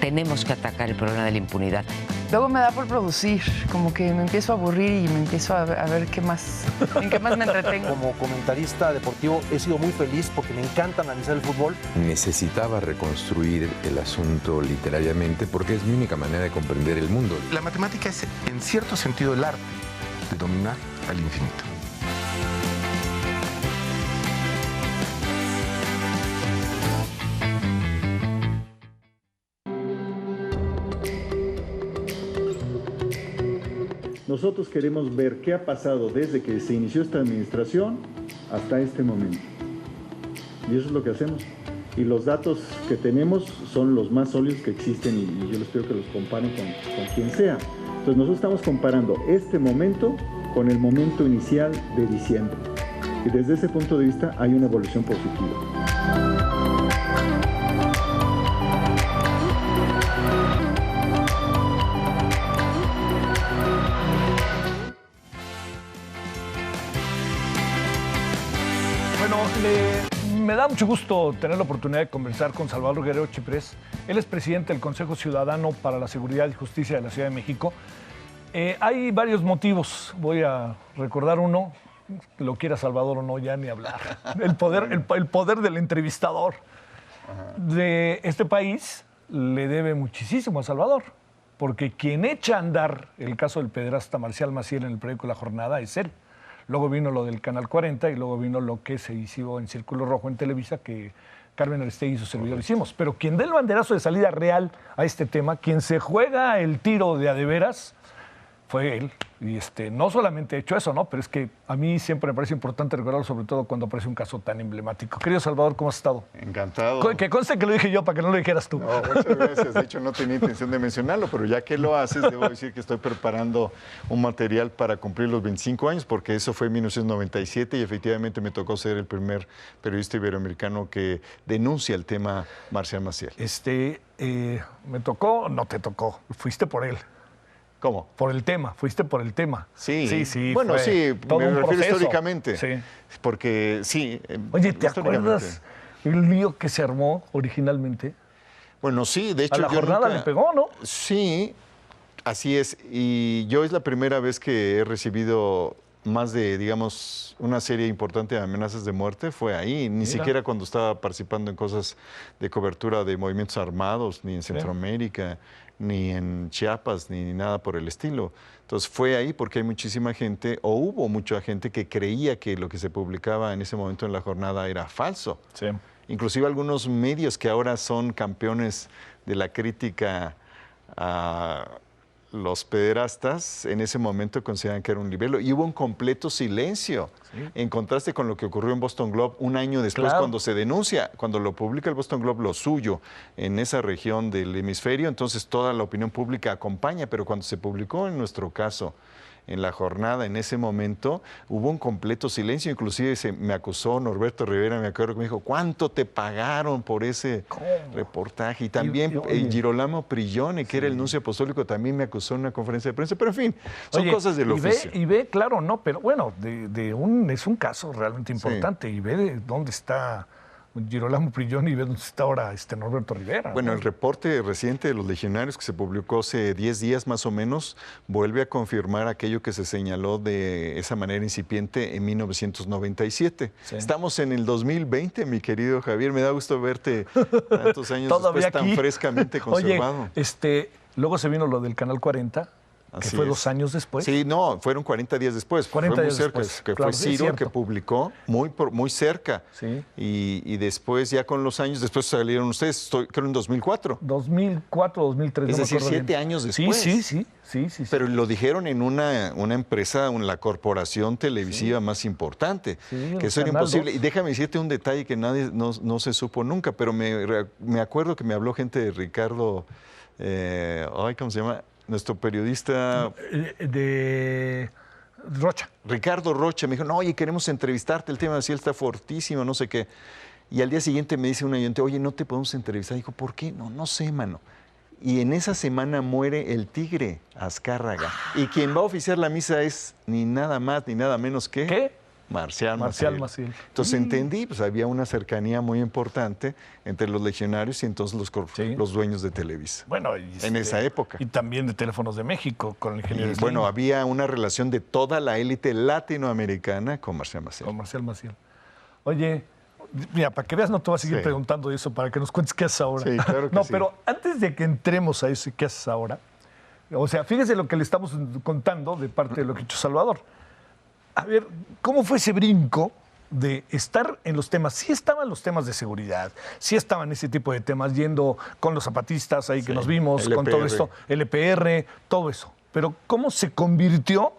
tenemos que atacar el problema de la impunidad. Luego me da por producir, como que me empiezo a aburrir y me empiezo a ver qué más, en qué más me entretengo. Como comentarista deportivo he sido muy feliz porque me encanta analizar el fútbol. Necesitaba reconstruir el asunto literariamente porque es mi única manera de comprender el mundo. La matemática es, en cierto sentido, el arte de dominar al infinito. Nosotros queremos ver qué ha pasado desde que se inició esta administración hasta este momento. Y eso es lo que hacemos. Y los datos que tenemos son los más sólidos que existen y yo les pido que los comparen con quien sea. Entonces nosotros estamos comparando este momento con el momento inicial de diciembre. Y desde ese punto de vista hay una evolución positiva. Me da mucho gusto tener la oportunidad de conversar con Salvador Guerrero Chiprés. Él es presidente del Consejo Ciudadano para la Seguridad y Justicia de la Ciudad de México. Hay varios motivos. Voy a recordar uno. Lo quiera Salvador o no, ya ni hablar. El poder del entrevistador de este país le debe muchísimo a Salvador. Porque quien echa a andar el caso del pederasta Marcial Maciel en el periódico La Jornada es él. Luego vino lo del Canal 40 y luego vino lo que se hizo en Círculo Rojo en Televisa, que Carmen Aristegui y su servidor hicimos. Pero quien dé el banderazo de salida real a este tema, quien se juega el tiro de a de veras, fue él. Y no solamente he hecho eso, ¿no? Pero es que a mí siempre me parece importante recordarlo, sobre todo cuando aparece un caso tan emblemático. Querido Salvador, ¿cómo has estado? Encantado. Que conste que lo dije yo para que no lo dijeras tú. No, muchas gracias. De hecho, no tenía intención de mencionarlo, pero ya que lo haces, debo decir que estoy preparando un material para cumplir los 25 años, porque eso fue en 1997 y efectivamente me tocó ser el primer periodista iberoamericano que denuncia el tema Marcial Maciel. Me tocó, no te tocó, fuiste por él. ¿Cómo? Por el tema, fuiste por el tema. Sí, sí. Bueno, sí, me refiero históricamente. Sí. Porque sí. Oye, ¿te acuerdas el lío que se armó originalmente? Bueno, sí, de hecho. A La Jornada le pegó, ¿no? Sí, así es. Y yo es la primera vez que he recibido más de, digamos, una serie importante de amenazas de muerte. Fue ahí, ni siquiera cuando estaba participando en cosas de cobertura de movimientos armados, ni en Centroamérica, ni en Chiapas, ni nada por el estilo. Entonces fue ahí porque hay muchísima gente, o hubo mucha gente que creía que lo que se publicaba en ese momento en La Jornada era falso. Sí. Inclusive algunos medios que ahora son campeones de la crítica a los pederastas, en ese momento consideraban que era un libelo. Y hubo un completo silencio, en contraste con lo que ocurrió en Boston Globe un año después, cuando se denuncia, cuando lo publica el Boston Globe, lo suyo, en esa región del hemisferio, entonces toda la opinión pública acompaña, pero cuando se publicó en nuestro caso, en La Jornada, en ese momento, hubo un completo silencio. Inclusive me acusó Norberto Rivera, me acuerdo que me dijo, ¿cuánto te pagaron por ese reportaje? Y también Girolamo Prigioni, que era el nuncio apostólico, también me acusó en una conferencia de prensa. Pero en fin, son cosas del oficio. Claro, no, pero bueno, es un caso realmente importante. Y ve de dónde está Girolamo Prigioni y ve dónde está ahora Norberto Rivera. Bueno, el reporte reciente de los legionarios que se publicó hace 10 días más o menos vuelve a confirmar aquello que se señaló de esa manera incipiente en 1997. Sí. Estamos en el 2020, mi querido Javier. Me da gusto verte tantos años después tan frescamente conservado. Oye, luego se vino lo del Canal 40. Que fue 2 años después. Sí, no, fueron 40 días después. 40 días después. Que fue Ciro que publicó muy cerca. Sí. Y después, ya con los años, después salieron ustedes, creo en 2004. 2004, 2003. Es decir, 7 años después. Sí. Pero lo dijeron en una empresa, la corporación televisiva más importante, que eso era imposible. 2. Y déjame decirte un detalle que nadie no se supo nunca, pero me acuerdo que me habló gente de Ricardo, ¿cómo se llama? Nuestro periodista de Rocha. Ricardo Rocha me dijo, no, oye, queremos entrevistarte, el tema de Ciel está fortísimo, no sé qué. Y al día siguiente me dice un oyente, oye, no te podemos entrevistar. Dijo, ¿por qué? No sé, mano. Y en esa semana muere el Tigre Azcárraga. Y quien va a oficiar la misa es ni nada más ni nada menos que... ¿Qué? Marcial Marcial Maciel. Maciel. Entonces entendí, pues había una cercanía muy importante entre los legionarios y entonces los dueños de Televisa. Bueno, en esa época. Y también de Teléfonos de México, con el ingeniero Y, Slim. bueno, había una relación de toda la élite latinoamericana con Marcial Maciel. Con Marcial Maciel. Oye, mira, para que veas, no te voy a seguir preguntando de eso, para que nos cuentes qué haces ahora. Sí, claro que no, sí. pero antes de que entremos a eso, ¿qué haces ahora? O sea, fíjese lo que le estamos contando de parte de lo que ha hecho Salvador. A ver, ¿cómo fue ese brinco de estar en los temas? Sí estaban los temas de seguridad, sí estaban ese tipo de temas, yendo con los zapatistas ahí que nos vimos, LPR. con todo esto, LPR, todo eso. Pero ¿cómo se convirtió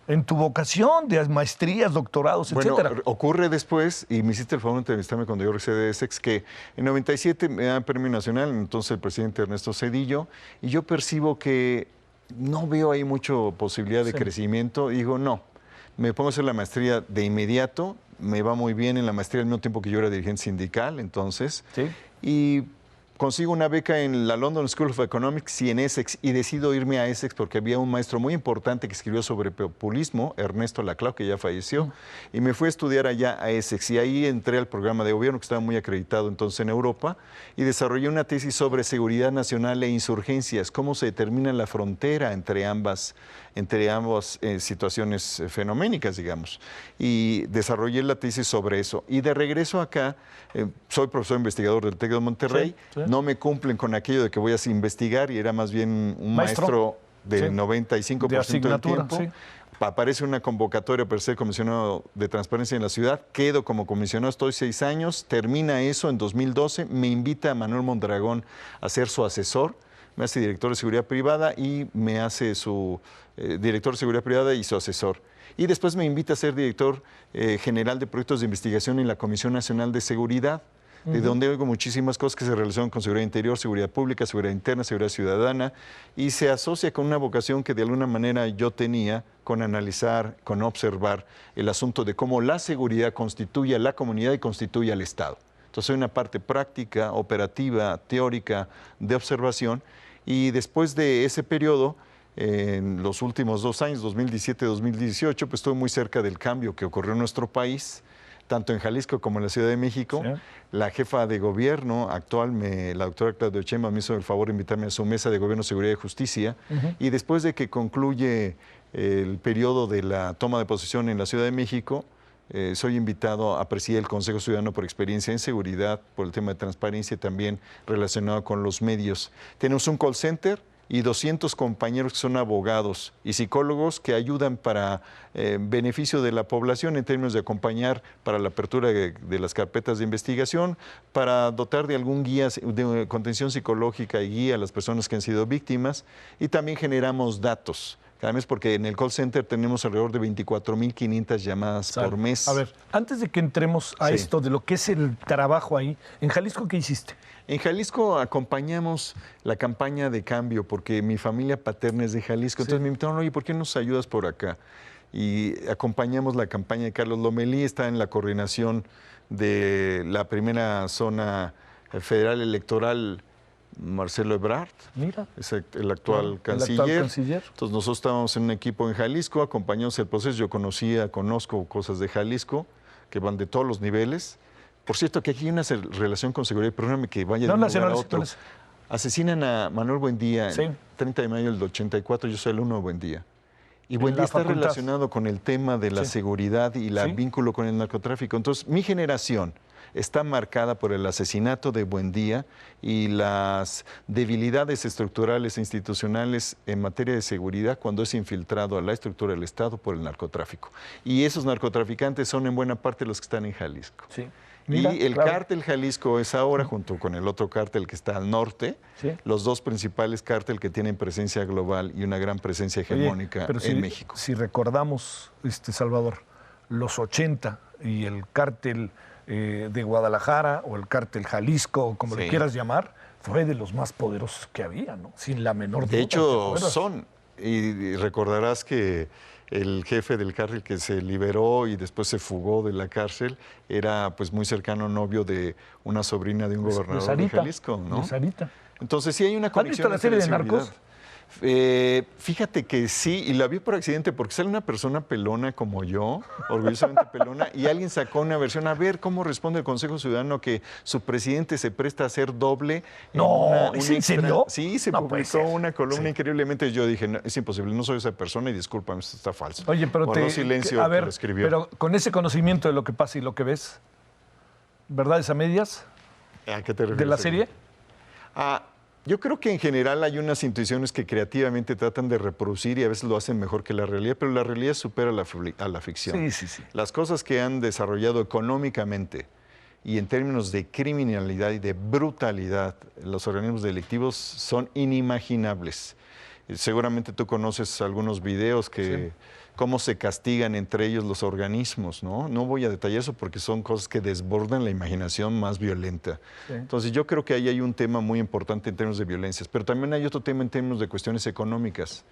en tu vocación de maestrías, doctorados, etcétera? Bueno, ocurre después, y me hiciste el favor de entrevistarme cuando yo regresé de Essex, que en 97 me dan premio nacional, entonces el presidente Ernesto Zedillo, y yo percibo que no veo ahí mucha posibilidad de crecimiento, y digo, no, me pongo a hacer la maestría de inmediato, me va muy bien en la maestría al mismo tiempo que yo era dirigente sindical, entonces, y consigo una beca en la London School of Economics y en Essex, y decido irme a Essex porque había un maestro muy importante que escribió sobre populismo, Ernesto Laclau, que ya falleció, y me fui a estudiar allá a Essex, y ahí entré al programa de gobierno que estaba muy acreditado entonces en Europa, y desarrollé una tesis sobre seguridad nacional e insurgencias, cómo se determina la frontera entre ambas situaciones fenoménicas, digamos. Y desarrollé la tesis sobre eso. Y de regreso acá, soy profesor investigador del TEC de Monterrey, no me cumplen con aquello de que voy a investigar, y era más bien un maestro del 95% del tiempo. Aparece una convocatoria para ser comisionado de transparencia en la ciudad, quedo como comisionado, estoy 6 años, termina eso en 2012, me invita a Manuel Mondragón a ser su asesor, me hace director de seguridad privada y me hace su director de seguridad privada y su asesor. Y después me invita a ser director general de proyectos de investigación en la Comisión Nacional de Seguridad, de donde oigo muchísimas cosas que se relacionan con seguridad interior, seguridad pública, seguridad interna, seguridad ciudadana, y se asocia con una vocación que de alguna manera yo tenía con analizar, con observar el asunto de cómo la seguridad constituye a la comunidad y constituye al Estado. Entonces hay una parte práctica, operativa, teórica, de observación, y después de ese periodo, en los últimos 2 años, 2017-2018, pues estuve muy cerca del cambio que ocurrió en nuestro país, tanto en Jalisco como en la Ciudad de México. La jefa de gobierno actual, la doctora Claudia Sheinbaum, me hizo el favor de invitarme a su mesa de Gobierno, Seguridad y Justicia, y después de que concluye el periodo de la toma de posesión en la Ciudad de México, soy invitado a presidir el Consejo Ciudadano por experiencia en seguridad, por el tema de transparencia y también relacionado con los medios. Tenemos un call center y 200 compañeros que son abogados y psicólogos que ayudan para beneficio de la población en términos de acompañar para la apertura de las carpetas de investigación, para dotar de algún guía de contención psicológica y guía a las personas que han sido víctimas, y también generamos datos. Cada mes, porque en el call center tenemos alrededor de 24.500 llamadas por mes. A ver, antes de que entremos a esto de lo que es el trabajo ahí, ¿en Jalisco qué hiciste? En Jalisco acompañamos la campaña de cambio, porque mi familia paterna es de Jalisco. Entonces me invitaron, oye, ¿por qué no nos ayudas por acá? Y acompañamos la campaña de Carlos Lomelí, está en la coordinación de la primera zona federal electoral, Marcelo Ebrard, es el actual canciller. Entonces nosotros estábamos en un equipo en Jalisco, acompañamos el proceso. Yo conozco cosas de Jalisco que van de todos los niveles. Por cierto, que aquí hay una relación con seguridad, perdóname que vaya de un lugar a otro. Asesinan a Manuel Buendía el 30 de mayo del 84, yo soy alumno de Buendía. Y Buendía está relacionado con el tema de la seguridad y el vínculo con el narcotráfico. Entonces, mi generación está marcada por el asesinato de Buendía y las debilidades estructurales e institucionales en materia de seguridad cuando es infiltrado a la estructura del Estado por el narcotráfico. Y esos narcotraficantes son en buena parte los que están en Jalisco. Y el cártel Jalisco es ahora, junto con el otro cártel que está al norte, los dos principales cárteles que tienen presencia global y una gran presencia hegemónica en México. Si recordamos, Salvador, los 80 y el cártel de Guadalajara o el cártel Jalisco, o como le quieras llamar, fue de los más poderosos que había, ¿no? Sin la menor duda. De hecho, son. Y recordarás que el jefe del cártel que se liberó y después se fugó de la cárcel era pues muy cercano novio de una sobrina de un gobernador de Jalisco, ¿no? De Sarita. Entonces sí hay una conexión. ¿Has visto la serie de Narcos? Fíjate que sí, y la vi por accidente porque sale una persona pelona como yo, orgullosamente pelona, y alguien sacó una versión a ver cómo responde el Consejo Ciudadano que su presidente se presta a ser doble. No, ¿es en serio? Sí, se No puede publicó ser. una columna increíblemente. Yo dije, no, es imposible, no soy esa persona y discúlpame, esto está falso. Oye, pero Guardó silencio a que ver, lo escribió. pero con ese conocimiento de lo que pasa y lo que ves, ¿verdades a medias ¿A qué te refieres? de la serie? Yo creo que en general hay unas intuiciones que creativamente tratan de reproducir y a veces lo hacen mejor que la realidad, pero la realidad supera a la ficción. Sí, sí, sí. Las cosas que han desarrollado económicamente y en términos de criminalidad y de brutalidad, los organismos delictivos son inimaginables. Seguramente tú conoces algunos videos que cómo se castigan entre ellos los organismos, ¿no? No voy a detallar eso porque son cosas que desbordan la imaginación más violenta. Sí. Entonces yo creo que ahí hay un tema muy importante en términos de violencias, pero también hay otro tema en términos de cuestiones económicas.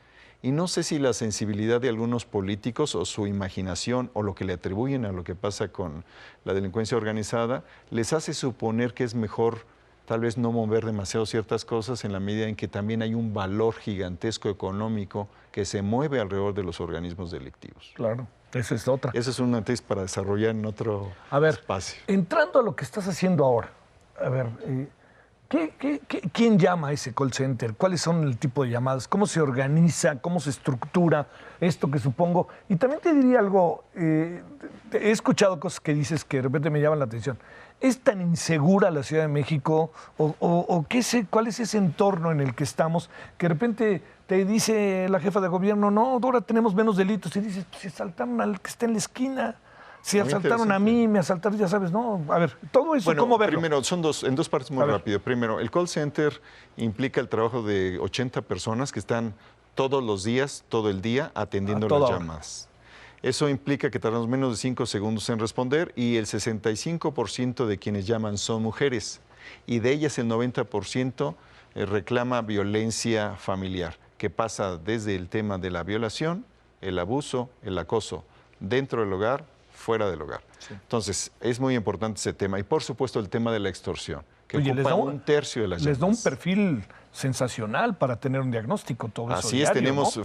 Y no sé si la sensibilidad de algunos políticos o su imaginación o lo que le atribuyen a lo que pasa con la delincuencia organizada les hace suponer que es mejor tal vez no mover demasiado ciertas cosas en la medida en que también hay un valor gigantesco económico que se mueve alrededor de los organismos delictivos. Claro, esa es otra. Esa es una tesis para desarrollar en otro espacio. Entrando a lo que estás haciendo ahora, a ver, ¿quién llama a ese call center? ¿Cuáles son el tipo de llamadas? ¿Cómo se organiza? ¿Cómo se estructura esto que supongo? Y también te diría algo, he escuchado cosas que dices que de repente me llaman la atención. ¿Es tan insegura la Ciudad de México? ¿O cuál es ese entorno en el que estamos? Que de repente te dice la jefa de gobierno, no, ahora tenemos menos delitos. Y dices, pues, si asaltaron al que está en la esquina, si asaltaron a mí, me asaltaron, ya sabes, no. A ver, todo eso, bueno, ¿cómo verlo? Primero, en dos partes muy rápido. Primero, el call center implica el trabajo de 80 personas que están todos los días, todo el día, atendiendo las llamadas. Eso implica que tardamos menos de 5 segundos en responder y el 65% de quienes llaman son mujeres y de ellas el 90% reclama violencia familiar, que pasa desde el tema de la violación, el abuso, el acoso, dentro del hogar, fuera del hogar. Sí. Entonces, es muy importante ese tema y por supuesto el tema de la extorsión, que ocupa un tercio de las llamadas. Les da un perfil sensacional para tener un diagnóstico, todo eso. Así es, tenemos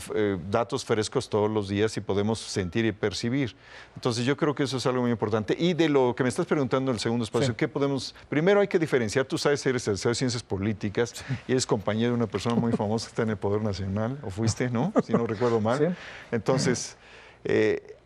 datos frescos todos los días y podemos sentir y percibir. Entonces yo creo que eso es algo muy importante. Y de lo que me estás preguntando en el segundo espacio, ¿qué podemos...? Primero hay que diferenciar, tú sabes, eres el de Ciencias Políticas y eres compañero de una persona muy famosa que está en el Poder Nacional, o fuiste, ¿no? Si no recuerdo mal. Sí. Entonces,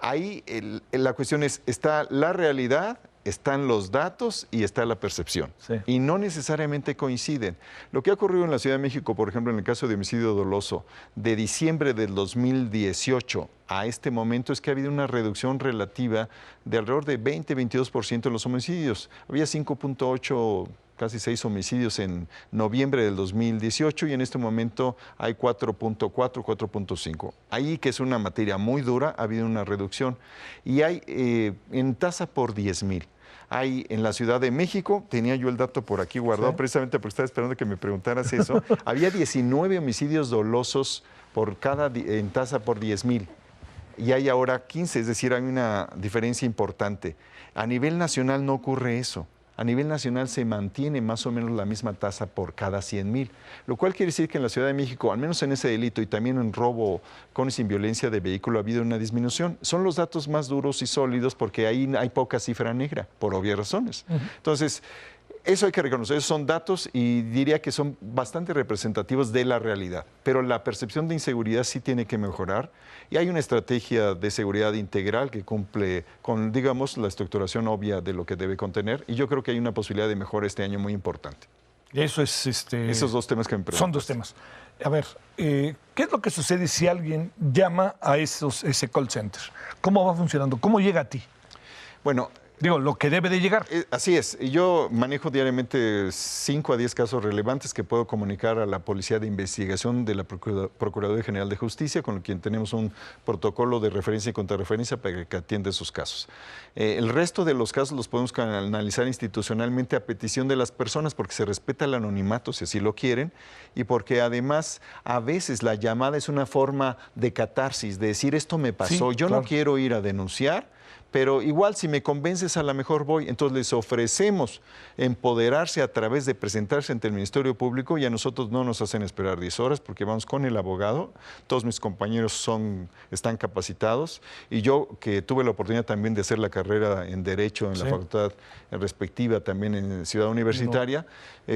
ahí la cuestión es, está la realidad, están los datos y está la percepción. Sí. Y no necesariamente coinciden. Lo que ha ocurrido en la Ciudad de México, por ejemplo, en el caso de homicidio doloso, de diciembre del 2018 a este momento, es que ha habido una reducción relativa de alrededor de 20-22% en los homicidios. Había 5.8, casi 6 homicidios en noviembre del 2018 y en este momento hay 4.4, 4.5. Ahí, que es una materia muy dura, ha habido una reducción. Y hay en tasa por 10,000. Hay en la Ciudad de México, tenía yo el dato por aquí guardado, precisamente porque estaba esperando que me preguntaras eso, había 19 homicidios dolosos en tasa por 10,000. Y hay ahora 15, es decir, hay una diferencia importante. A nivel nacional no ocurre eso. A nivel nacional se mantiene más o menos la misma tasa por cada 100,000, lo cual quiere decir que en la Ciudad de México, al menos en ese delito y también en robo con y sin violencia de vehículo, ha habido una disminución. Son los datos más duros y sólidos porque ahí hay poca cifra negra, por obvias razones. Entonces, eso hay que reconocer, esos son datos y diría que son bastante representativos de la realidad, pero la percepción de inseguridad sí tiene que mejorar y hay una estrategia de seguridad integral que cumple con, digamos, la estructuración obvia de lo que debe contener y yo creo que hay una posibilidad de mejora este año muy importante. Eso es esos dos temas que me preguntas. Son dos temas. A ver, ¿qué es lo que sucede si alguien llama a ese call center? ¿Cómo va funcionando? ¿Cómo llega a ti? Bueno, digo, lo que debe de llegar. Así es. Yo manejo diariamente 5 a 10 casos relevantes que puedo comunicar a la Policía de Investigación de la Procuraduría General de Justicia, con quien tenemos un protocolo de referencia y contrarreferencia para que atienda esos casos. El resto de los casos los podemos analizar institucionalmente a petición de las personas porque se respeta el anonimato, si así lo quieren, y porque además a veces la llamada es una forma de catarsis, de decir esto me pasó, yo no quiero ir a denunciar, pero igual si me convences a lo mejor voy. Entonces les ofrecemos empoderarse a través de presentarse ante el Ministerio Público y a nosotros no nos hacen esperar 10 horas porque vamos con el abogado, todos mis compañeros están capacitados y yo que tuve la oportunidad también de hacer la carrera en Derecho en la facultad respectiva también en Ciudad Universitaria,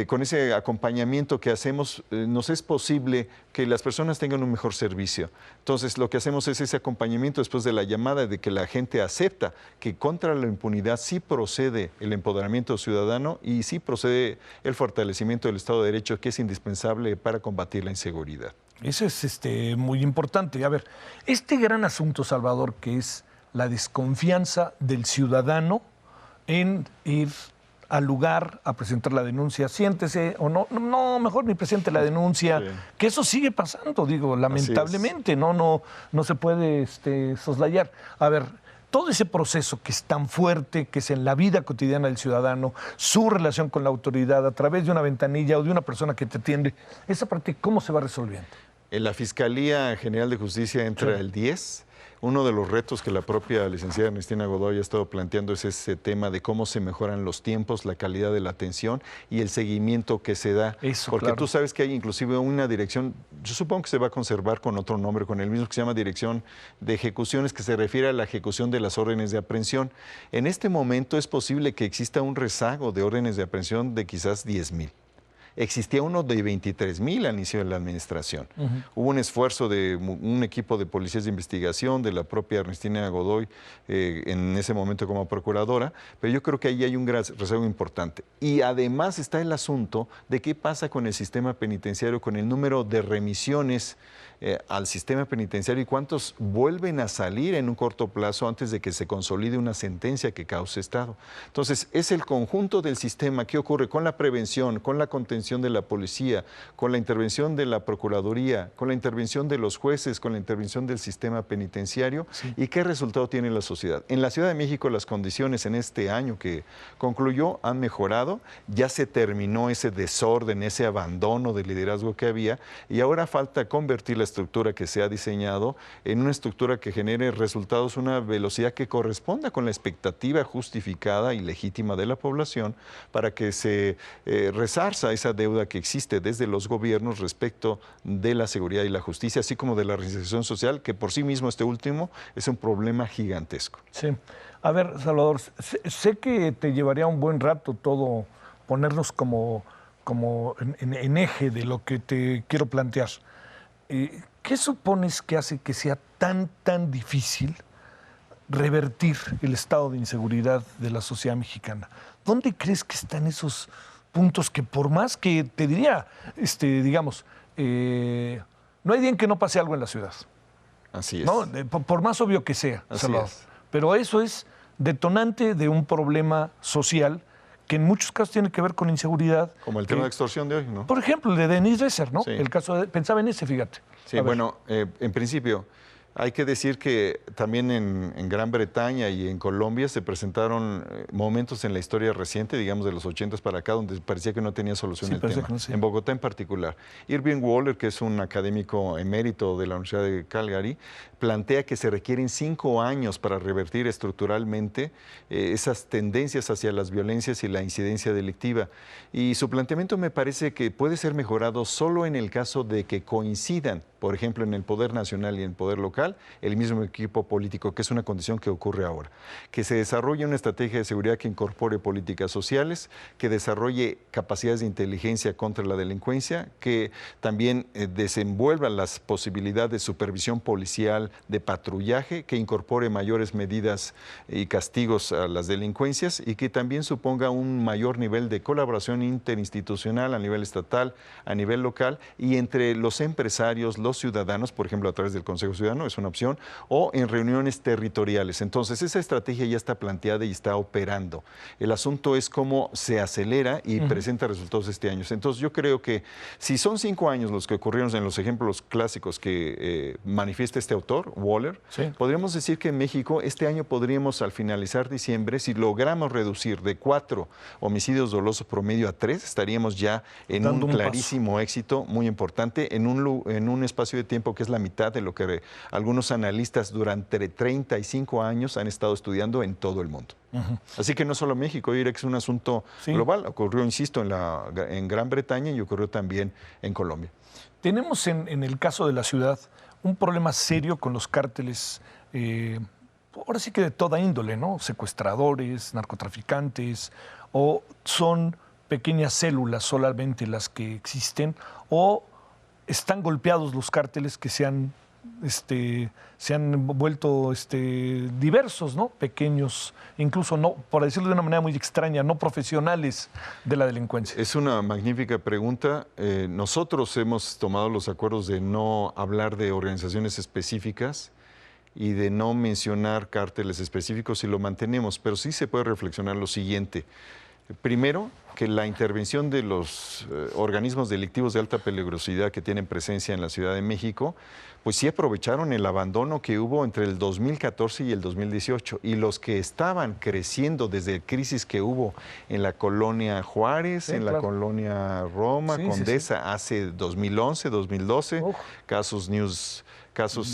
con ese acompañamiento que hacemos nos es posible que las personas tengan un mejor servicio. Entonces lo que hacemos es ese acompañamiento después de la llamada de que la gente acepta que contra la impunidad sí procede el empoderamiento ciudadano y sí procede el fortalecimiento del Estado de Derecho, que es indispensable para combatir la inseguridad. Eso es muy importante. A ver, este gran asunto, Salvador, que es la desconfianza del ciudadano en ir al lugar a presentar la denuncia, siéntese o no, mejor ni presente la denuncia, que eso sigue pasando, digo, lamentablemente, no se puede soslayar. A ver, todo ese proceso que es tan fuerte, que es en la vida cotidiana del ciudadano, su relación con la autoridad a través de una ventanilla o de una persona que te atiende, esa parte, ¿cómo se va resolviendo? En la Fiscalía General de Justicia entra el 10. Uno de los retos que la propia licenciada Ernestina Godoy ha estado planteando es ese tema de cómo se mejoran los tiempos, la calidad de la atención y el seguimiento que se da. Eso, porque claro. Tú sabes que hay inclusive una dirección, yo supongo que se va a conservar con otro nombre, con el mismo, que se llama Dirección de Ejecuciones, que se refiere a la ejecución de las órdenes de aprehensión. En este momento es posible que exista un rezago de órdenes de aprehensión de quizás 10,000. Existía uno de 23,000 al inicio de la administración. Hubo un esfuerzo de un equipo de policías de investigación, de la propia Ernestina Godoy, en ese momento como procuradora, pero yo creo que ahí hay un rezago importante. Y además está el asunto de qué pasa con el sistema penitenciario, con el número de remisiones al sistema penitenciario y cuántos vuelven a salir en un corto plazo antes de que se consolide una sentencia que cause estado. Entonces, es el conjunto del sistema. ¿Qué ocurre con la prevención, con la contención de la policía, con la intervención de la Procuraduría, con la intervención de los jueces, con la intervención del sistema penitenciario? Sí. ¿Y qué resultado tiene la sociedad? En la Ciudad de México las condiciones en este año que concluyó han mejorado, ya se terminó ese desorden, ese abandono de liderazgo que había y ahora falta convertir la estructura que se ha diseñado en una estructura que genere resultados, una velocidad que corresponda con la expectativa justificada y legítima de la población para que se resarza esa deuda que existe desde los gobiernos respecto de la seguridad y la justicia, así como de la reinserción social, que por sí mismo este último es un problema gigantesco. Sí. A ver, Salvador, sé que te llevaría un buen rato todo ponernos como en eje de lo que te quiero plantear. ¿Qué supones que hace que sea tan difícil revertir el estado de inseguridad de la sociedad mexicana? ¿Dónde crees que están esos puntos que por más que te diría, digamos, no hay día en que no pase algo en la ciudad? Así es. ¿No? Por más obvio que sea, Salvador. Así es. Pero eso es detonante de un problema social que en muchos casos tiene que ver con inseguridad. Como el tema de extorsión de hoy, ¿no? Por ejemplo, el de Denise Dresser, ¿no? Sí. El caso pensaba en ese, fíjate. Sí, bueno, en principio, hay que decir que también en Gran Bretaña y en Colombia se presentaron momentos en la historia reciente, digamos de los 80s para acá, donde parecía que no tenía solución el tema. No, sí. En Bogotá en particular. Irving Waller, que es un académico emérito de la Universidad de Calgary, plantea que se requieren 5 años para revertir estructuralmente esas tendencias hacia las violencias y la incidencia delictiva. Y su planteamiento me parece que puede ser mejorado solo en el caso de que coincidan, por ejemplo, en el poder nacional y en el poder local, el mismo equipo político, que es una condición que ocurre ahora. Que se desarrolle una estrategia de seguridad que incorpore políticas sociales, que desarrolle capacidades de inteligencia contra la delincuencia, que también desenvuelva las posibilidades de supervisión policial, de patrullaje, que incorpore mayores medidas y castigos a las delincuencias y que también suponga un mayor nivel de colaboración interinstitucional a nivel estatal, a nivel local y entre los empresarios, los ciudadanos, por ejemplo, a través del Consejo Ciudadano, es una opción, o en reuniones territoriales. Entonces, esa estrategia ya está planteada y está operando. El asunto es cómo se acelera y presenta resultados este año. Entonces, yo creo que si son 5 años los que ocurrieron en los ejemplos clásicos que manifiesta este autor, Waller, sí, podríamos decir que en México este año podríamos, al finalizar diciembre, si logramos reducir de 4 homicidios dolosos promedio a 3, estaríamos ya en un clarísimo éxito muy importante en un espacio de tiempo que es la mitad de lo que algunos analistas durante 35 años han estado estudiando en todo el mundo. Así que no solo México, yo diría que es un asunto global. Ocurrió, insisto, en Gran Bretaña y ocurrió también en Colombia. Tenemos en el caso de la ciudad un problema serio con los cárteles, ahora sí que de toda índole, ¿no? Secuestradores, narcotraficantes, o son pequeñas células solamente las que existen, o están golpeados los cárteles que se han vuelto diversos, ¿no? Pequeños, incluso, no, por decirlo de una manera muy extraña, no profesionales de la delincuencia. Es una magnífica pregunta. Nosotros hemos tomado los acuerdos de no hablar de organizaciones específicas y de no mencionar cárteles específicos y lo mantenemos, pero sí se puede reflexionar lo siguiente. Primero, que la intervención de los organismos delictivos de alta peligrosidad que tienen presencia en la Ciudad de México, pues sí aprovecharon el abandono que hubo entre el 2014 y el 2018. Y los que estaban creciendo desde la crisis que hubo en la colonia Juárez, en la colonia Roma, Condesa, hace 2011, 2012, casos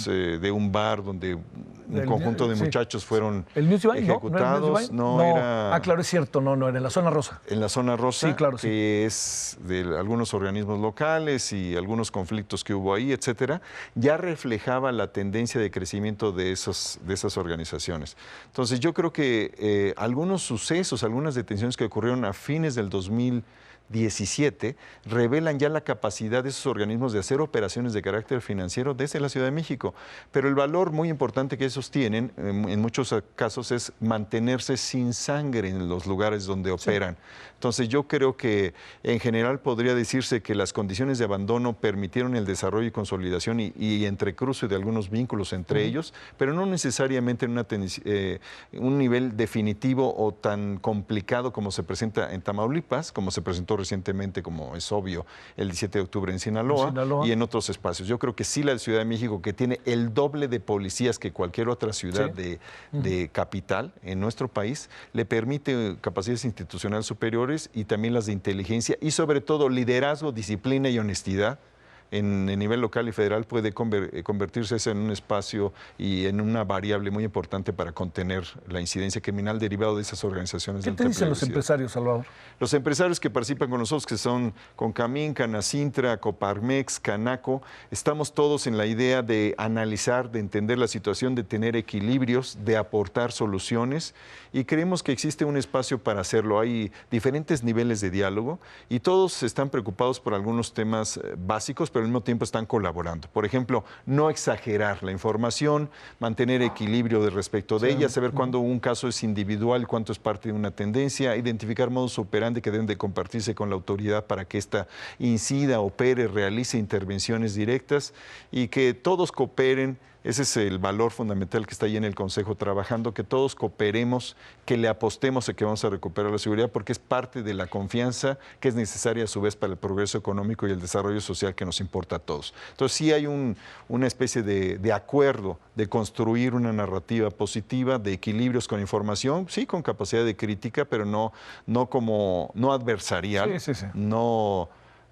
de un bar donde un conjunto de muchachos fueron ejecutados. Claro, es cierto, no era en la zona rosa. En la zona rosa, que es de algunos organismos locales y algunos conflictos que hubo ahí, etcétera, ya reflejaba la tendencia de crecimiento de esas organizaciones. Entonces yo creo que algunos sucesos, algunas detenciones que ocurrieron a fines del 2017 revelan ya la capacidad de esos organismos de hacer operaciones de carácter financiero desde la Ciudad de México. Pero el valor muy importante que esos tienen, en muchos casos, es mantenerse sin sangre en los lugares donde operan. Entonces yo creo que en general podría decirse que las condiciones de abandono permitieron el desarrollo y consolidación y entrecruce de algunos vínculos entre ellos, pero no necesariamente en un nivel definitivo o tan complicado como se presenta en Tamaulipas, como se presentó recientemente, como es obvio, el 17 de octubre en Sinaloa y en otros espacios. Yo creo que sí la Ciudad de México, que tiene el doble de policías que cualquier otra ciudad de capital en nuestro país, le permite capacidades institucionales superiores y también las de inteligencia y sobre todo liderazgo, disciplina y honestidad. En el nivel local y federal puede convertirse en un espacio y en una variable muy importante para contener la incidencia criminal derivada de esas organizaciones. ¿Qué te dicen los empresarios, Salvador? Los empresarios que participan con nosotros, que son Concamín, Canacintra, Coparmex, Canaco, estamos todos en la idea de analizar, de entender la situación, de tener equilibrios, de aportar soluciones y creemos que existe un espacio para hacerlo. Hay diferentes niveles de diálogo y todos están preocupados por algunos temas básicos, pero al mismo tiempo están colaborando. Por ejemplo, no exagerar la información, mantener equilibrio respecto de ella, saber cuándo un caso es individual, cuánto es parte de una tendencia, identificar modus operandi que deben de compartirse con la autoridad para que ésta incida, opere, realice intervenciones directas y que todos cooperen. Ese es el valor fundamental que está ahí en el Consejo trabajando, que todos cooperemos, que le apostemos a que vamos a recuperar la seguridad, porque es parte de la confianza que es necesaria a su vez para el progreso económico y el desarrollo social que nos importa a todos. Entonces sí hay una especie de acuerdo de construir una narrativa positiva, de equilibrios con información, sí con capacidad de crítica, pero no adversarial,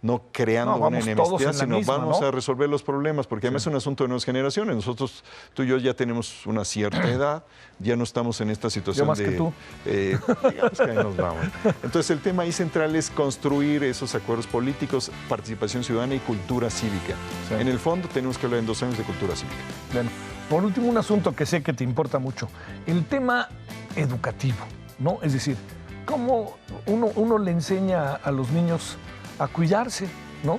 no creando una enemistad, sino vamos a resolver los problemas, porque además es un asunto de nuevas generaciones. Nosotros, tú y yo ya tenemos una cierta edad, ya no estamos en esta situación yo más que tú. Digamos que ahí nos vamos. Entonces el tema ahí central es construir esos acuerdos políticos, participación ciudadana y cultura cívica. En el fondo tenemos que hablar en 2 años de cultura cívica. Bueno, por último, un asunto que sé que te importa mucho, el tema educativo, ¿no? Es decir, cómo uno le enseña a los niños a cuidarse, ¿no?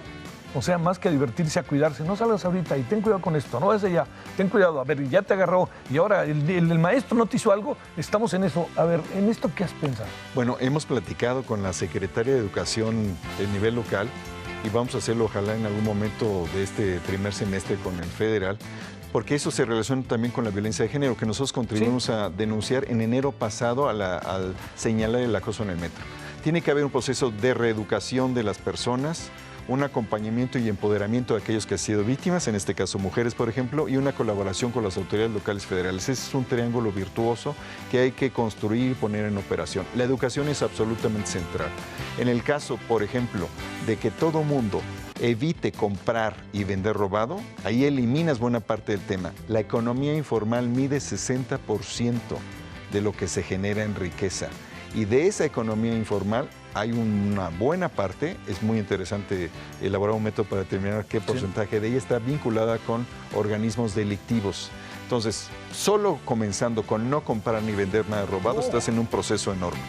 O sea, más que a divertirse, a cuidarse. No salgas ahorita y ten cuidado con esto, no vayas allá, ten cuidado, a ver, ya te agarró y ahora el maestro no te hizo algo, estamos en eso. A ver, ¿en esto qué has pensado? Bueno, hemos platicado con la Secretaria de Educación a nivel local y vamos a hacerlo ojalá en algún momento de este primer semestre con el federal, porque eso se relaciona también con la violencia de género, que nosotros contribuimos a denunciar en enero pasado al señalar el acoso en el metro. Tiene que haber un proceso de reeducación de las personas, un acompañamiento y empoderamiento de aquellos que han sido víctimas, en este caso mujeres, por ejemplo, y una colaboración con las autoridades locales federales. Ese es un triángulo virtuoso que hay que construir y poner en operación. La educación es absolutamente central. En el caso, por ejemplo, de que todo mundo evite comprar y vender robado, ahí eliminas buena parte del tema. La economía informal mide 60% de lo que se genera en riqueza. Y de esa economía informal hay una buena parte, es muy interesante elaborar un método para determinar qué porcentaje de ella está vinculada con organismos delictivos. Entonces, solo comenzando con no comprar ni vender nada robado, estás en un proceso enorme.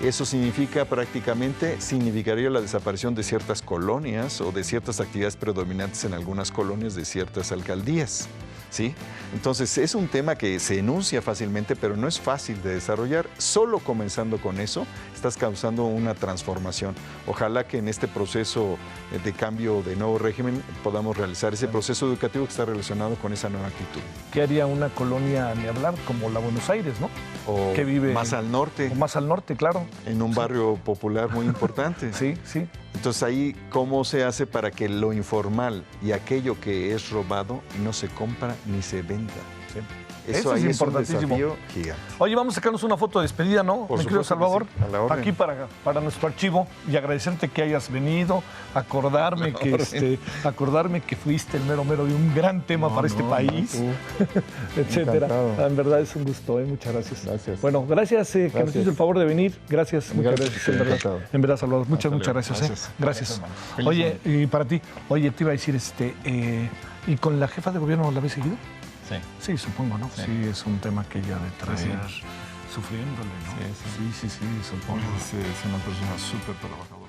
Eso significaría la desaparición de ciertas colonias o de ciertas actividades predominantes en algunas colonias de ciertas alcaldías, ¿sí? Entonces, es un tema que se enuncia fácilmente, pero no es fácil de desarrollar. Solo comenzando con eso, estás causando una transformación. Ojalá que en este proceso de cambio de nuevo régimen podamos realizar ese proceso educativo que está relacionado con esa nueva actitud. ¿Qué haría una colonia, ni hablar, como la Buenos Aires, ¿no? O que vive más al norte. O más al norte, claro. En un barrio popular muy importante. Sí, sí. Entonces ahí, ¿cómo se hace para que lo informal y aquello que es robado no se compra ni se venda? Sí. Eso es ahí importantísimo. es un desafío gigante. Oye, vamos a sacarnos una foto de despedida, ¿no? Por Mi querido supuesto que Salvador, sí, a la orden. aquí para nuestro archivo y agradecerte que hayas venido, acordarme que fuiste el mero mero de un gran tema para este país, etcétera. Encantado. En verdad es un gusto, muchas gracias. Gracias. Bueno, gracias, que nos hiciste el favor de venir. Gracias, muchas gracias. Encantado. En verdad, Salvador, muchas Hasta gracias. luego. Gracias. Feliz Oye, y para ti, oye, te iba a decir, ¿y con la jefa de gobierno la habéis seguido? Sí. Sí, supongo, ¿no? Sí, es un tema que ella de traer sufriéndole, ¿no? Sí, supongo. Es una persona súper trabajadora.